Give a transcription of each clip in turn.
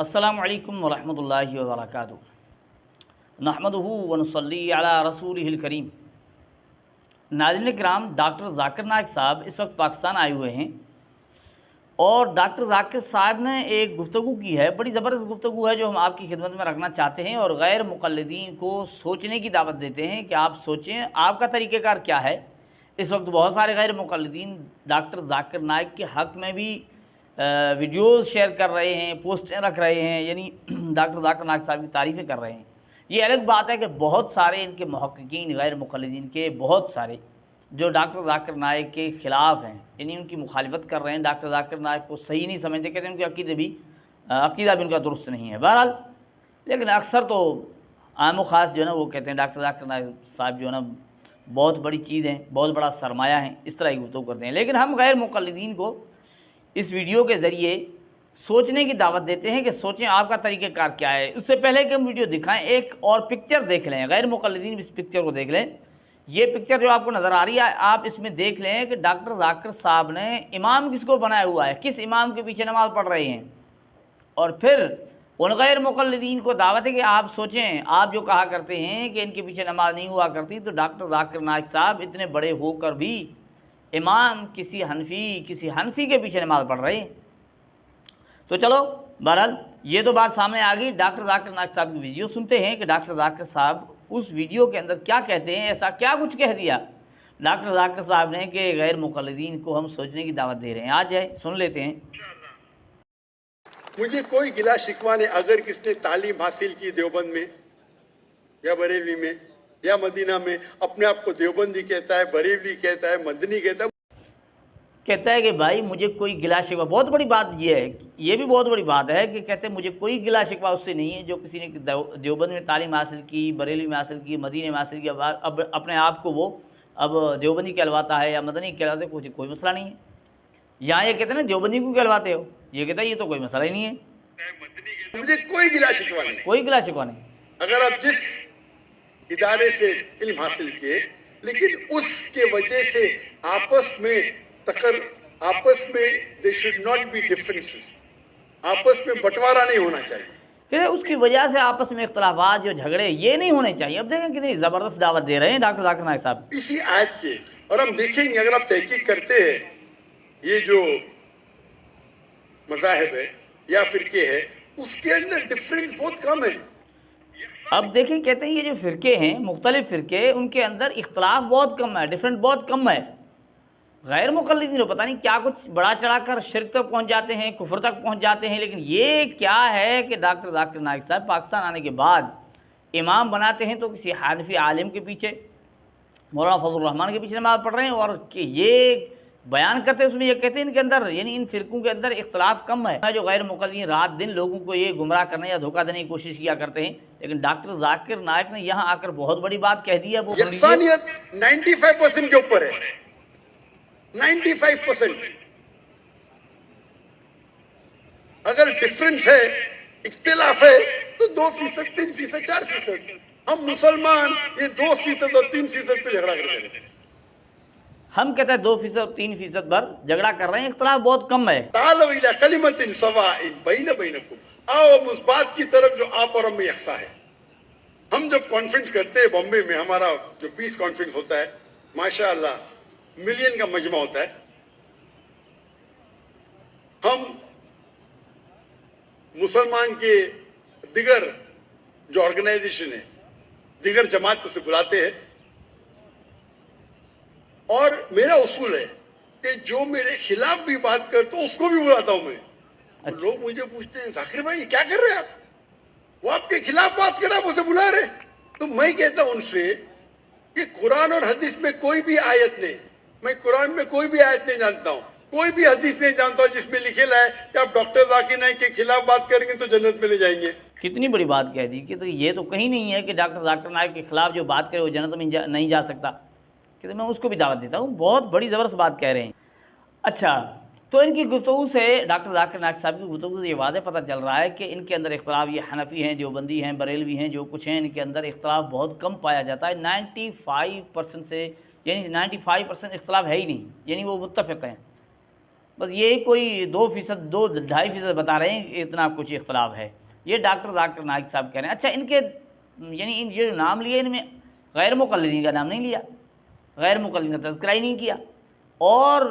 السلام علیکم ورحمۃ اللہ وبرکاتہ۔ نحمدہ ونصلی علی رسولہ الکریم۔ ناظرین کرام، ڈاکٹر ذاکر نائک صاحب اس وقت پاکستان آئے ہوئے ہیں اور ڈاکٹر ذاکر صاحب نے ایک گفتگو کی ہے، بڑی زبردست گفتگو ہے جو ہم آپ کی خدمت میں رکھنا چاہتے ہیں اور غیر مقلدین کو سوچنے کی دعوت دیتے ہیں کہ آپ سوچیں آپ کا طریقہ کار کیا ہے۔ اس وقت بہت سارے غیر مقلدین ڈاکٹر ذاکر نائک کے حق میں بھی ویڈیوز شیئر کر رہے ہیں، پوسٹیں رکھ رہے ہیں، یعنی ڈاکٹر ذاکر نائک صاحب کی تعریفیں کر رہے ہیں۔ یہ الگ بات ہے کہ بہت سارے ان کے محققین غیر مقلدین کے بہت سارے جو ڈاکٹر ذاکر نائک کے خلاف ہیں، یعنی ان کی مخالفت کر رہے ہیں، ڈاکٹر ذاکر نائک کو صحیح نہیں سمجھتے، کہتے ہیں ان کے عقیدہ بھی ان کا درست نہیں ہے۔ بہرحال لیکن اکثر تو عام و خاص جو ہے نا وہ کہتے ہیں ڈاکٹر ذاکر نائک صاحب جو ہے نا بہت بڑی چیز ہیں، بہت بڑا سرمایہ ہیں، اس طرح کی گفتگو کرتے ہیں۔ لیکن ہم غیر مقلدین کو اس ویڈیو کے ذریعے سوچنے کی دعوت دیتے ہیں کہ سوچیں آپ کا طریقہ کار کیا ہے۔ اس سے پہلے کہ ہم ویڈیو دکھائیں ایک اور پکچر دیکھ لیں، غیر مقلدین اس پکچر کو دیکھ لیں۔ یہ پکچر جو آپ کو نظر آ رہی ہے، آپ اس میں دیکھ لیں کہ ڈاکٹر ذاکر صاحب نے امام کس کو بنایا ہوا ہے، کس امام کے پیچھے نماز پڑھ رہے ہیں، اور پھر ان غیر مقلدین کو دعوت ہے کہ آپ سوچیں آپ جو کہا کرتے ہیں کہ ان کے پیچھے نماز نہیں ہوا کرتی، تو ڈاکٹر ذاکر نائک صاحب اتنے بڑے ہو کر بھی امام کسی حنفی کے پیچھے نماز پڑھ رہے ہیں۔ تو چلو بہرحال یہ تو بات سامنے آ گئی۔ ڈاکٹر ذاکر نائک صاحب کی ویڈیو سنتے ہیں کہ ڈاکٹر ذاکر صاحب اس ویڈیو کے اندر کیا کہتے ہیں، ایسا کیا کچھ کہہ دیا ڈاکٹر ذاکر صاحب نے کہ غیر مقلدین کو ہم سوچنے کی دعوت دے رہے ہیں۔ آج سن لیتے ہیں۔ مجھے کوئی گلا شکوہ نہیں اگر کس نے تعلیم حاصل کی دیوبند میں یا بریلوی میں یا مدینہ میں، اپنے آپ کو دیوبندی کہتا ہے، بریلوی کہتا ہے، مدنی کہتا ہے کہ بھائی مجھے کوئی گلا شکوہ، بہت بڑی بات یہ ہے، یہ بھی بہت بڑی بات ہے کہ کہتے ہیں مجھے کوئی گلا شکوہ اس سے نہیں ہے جو کسی نے دیوبند میں تعلیم حاصل کی، بریلوی میں حاصل کی، مدینہ میں حاصل کیا، اب اپنے آپ کو وہ اب دیوبندی کہلواتا ہے یا مدنی کہلواتے ہیں، کوئی مسئلہ نہیں ہے۔ یہاں یہ کہتے ہیں نا دیوبندی کو کہلواتے ہو، یہ کہتا ہے یہ تو کوئی مسئلہ ہی نہیں ہے، مجھے کوئی گلا شکوہ نہیں، کوئی گلا شکوہ نہیں۔ اگر آپ جس ادارے سے علم حاصل کیے، لیکن اس کے وجہ سے آپس میں there should not be differences، آپس میں بٹوارا نہیں ہونا چاہیے، کہ اس کی وجہ سے آپس میں اختلافات جو جھگڑے یہ نہیں ہونے چاہیے۔ اب دیکھیں کتنی زبردست دعوت دے رہے ہیں ڈاکٹر ذاکر نائک صاحب اسی آیت کے۔ اور ہم دیکھیں گے اگر آپ تحقیق کرتے ہیں یہ جو مذاہب ہے یا فرقے ہے اس کے اندر ڈفرینس بہت کم ہے۔ اب دیکھیں کہتے ہیں یہ جو فرقے ہیں، مختلف فرقے، ان کے اندر اختلاف بہت کم ہے، ڈفرینٹ بہت کم ہے۔ غیر مقلدین تو پتہ نہیں کیا کچھ بڑا چڑھا کر شرک تک پہنچ جاتے ہیں، کفر تک پہنچ جاتے ہیں، لیکن یہ کیا ہے کہ ڈاکٹر ذاکر نائک صاحب پاکستان آنے کے بعد امام بناتے ہیں تو کسی حنفی عالم کے پیچھے، مولانا فضل الرحمان کے پیچھے نماز پڑھ رہے ہیں، اور کہ یہ بیان کرتے ہیں اس میں یہ کہتے ہیں ان کے اندر، یعنی ان فرقوں کے اندر اختلاف کم ہے۔ جو غیر مقلدین رات دن لوگوں کو یہ گمراہ کرنے یا دھوکہ دینے کی کوشش کیا کرتے ہیں، لیکن ڈاکٹر ذاکر نائک نے یہاں آ کر بہت بڑی بات کہہ دی ہے۔ وہ یکسانیت 95% کے اوپر ہے، 95%۔ اگر ڈفرنس ہے، اختلاف ہے تو 2%، 3%، 4%۔ ہم مسلمان یہ 2% اور 3% پہ جھگڑا کر رہے ہیں۔ ہم کہتے ہیں 2% 3% پر جھگڑا کر رہے ہیں، اختلاف بہت کم ہے۔ تعالوا الی کلمۃ سواء بین بینکم، آؤ ہم اس بات کی طرف جو آپ اور ہم میں یکساں ہے۔ ہم جب کانفرنس کرتے ہیں بامبے میں، ہمارا جو پیس کانفرنس ہوتا ہے، ماشاءاللہ ملین کا مجمع ہوتا ہے، ہم مسلمان کے دیگر جو آرگنائزیشن ہے، دیگر جماعت سے بلاتے ہیں، اور میرا اصول ہے کہ جو میرے خلاف بھی بات کرتا ہوں اس کو بھی بلاتا ہوں میں۔ لوگ مجھے پوچھتے ہیں ذاکر بھائی کیا کر رہے ہیں آپ، وہ آپ کے خلاف بات کر رہے ہیں، آپ اسے بلا رہے ہیں۔ تو میں کہتا ہوں ان سے کہ قرآن اور حدیث میں کوئی بھی آیت نہیں، میں قرآن میں کوئی بھی آیت نہیں جانتا ہوں، کوئی بھی حدیث نہیں جانتا ہوں جس میں لکھے ہے کہ آپ ڈاکٹر ذاکر نائک کے خلاف بات کریں گے تو جنت میں لے جائیں گے۔ کتنی بڑی بات کہہ دی کہ تو یہ تو کہیں نہیں ہے کہ ڈاکٹر ذاکر نائک کے خلاف جو بات کرے وہ جنت میں نہیں جا سکتا، کہ میں اس کو بھی دعوت دیتا ہوں۔ بہت بڑی زبردست بات کہہ رہے ہیں۔ اچھا، تو ان کی گفتگو سے، ڈاکٹر ذاکر نائک صاحب کی گفتگو سے یہ واضح پتہ چل رہا ہے کہ ان کے اندر اختلاف، یہ حنفی ہیں، دیوبندی ہیں، بریلوی ہیں، جو کچھ ہیں، ان کے اندر اختلاف بہت کم پایا جاتا ہے۔ 95% سے، یعنی 95% اختلاف ہے ہی نہیں، یعنی وہ متفق ہیں۔ بس یہ کوئی 2%، 2-2.5% بتا رہے ہیں کہ اتنا کچھ اختلاف ہے. یہ ڈاکٹر ذاکر نائک صاحب کہہ رہے ہیں. اچھا ان کے یعنی یہ جو نام لیے ان میں غیر مقلدین کا نام نہیں لیا، غیر مقلدین کا تذکرہ ہی نہیں کیا، اور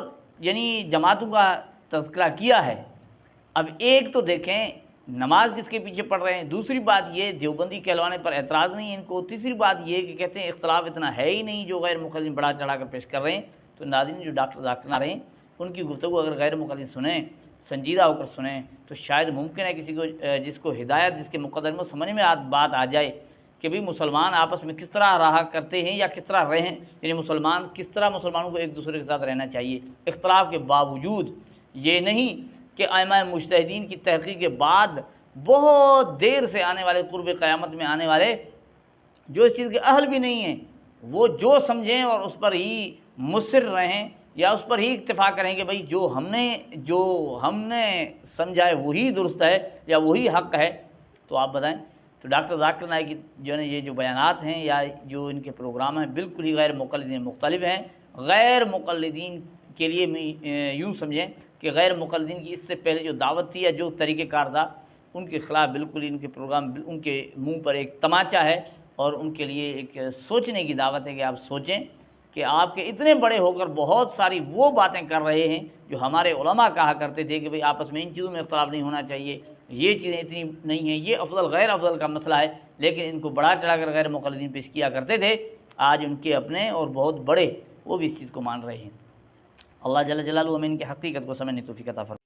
یعنی جماعتوں کا تذکرہ کیا ہے. اب ایک تو دیکھیں نماز کس کے پیچھے پڑھ رہے ہیں، دوسری بات یہ دیوبندی کہلوانے پر اعتراض نہیں ہے ان کو، تیسری بات یہ کہ کہتے ہیں اختلاف اتنا ہے ہی نہیں جو غیر مقلدین بڑھا چڑھا کر پیش کر رہے ہیں. تو ناظرین جو ڈاکٹر ذاکر آ رہے ہیں ان کی گفتگو اگر غیر مقلدین سنیں، سنجیدہ ہو کر سنیں، تو شاید ممکن ہے کسی کو جس کو ہدایت، جس کے مقدر میں سمجھ میں بات آ جائے کہ بھئی مسلمان آپس میں کس طرح رہا کرتے ہیں یا کس طرح رہیں، یعنی مسلمان کس طرح مسلمانوں کو ایک دوسرے کے ساتھ رہنا چاہیے اختلاف کے باوجود. یہ نہیں کہ ائمہ مجتہدین کی تحقیق کے بعد بہت دیر سے آنے والے قرب قیامت میں آنے والے جو اس چیز کے اہل بھی نہیں ہیں، وہ جو سمجھیں اور اس پر ہی مصر رہیں یا اس پر ہی اکتفا کریں کہ بھئی جو ہم نے سمجھا ہے وہی درست ہے یا وہی حق ہے. تو آپ بتائیں. تو ڈاکٹر ذاکر نائک کی جو ہے یہ جو بیانات ہیں یا جو ان کے پروگرام ہیں بالکل ہی غیر مقلدین مختلف ہیں. غیر مقلدین کے لیے یوں سمجھیں کہ غیر مقلدین کی اس سے پہلے جو دعوت تھی یا جو طریقہ کار تھا ان کے خلاف بالکل ان کے پروگرام ان کے منہ پر ایک تماچا ہے، اور ان کے لیے ایک سوچنے کی دعوت ہے کہ آپ سوچیں کہ آپ کے اتنے بڑے ہو کر بہت ساری وہ باتیں کر رہے ہیں جو ہمارے علماء کہا کرتے تھے کہ بھئی آپس میں ان چیزوں میں اختلاف نہیں ہونا چاہیے، یہ چیزیں اتنی نہیں ہیں، یہ افضل غیر افضل کا مسئلہ ہے، لیکن ان کو بڑھا چڑھا کر غیر مقلدین پیش کیا کرتے تھے. آج ان کے اپنے اور بہت بڑے وہ بھی اس چیز کو مان رہے ہیں. اللہ جل جلالہ ہمیں ان کی حقیقت کو سمجھنے توفیق عطا فرمائے.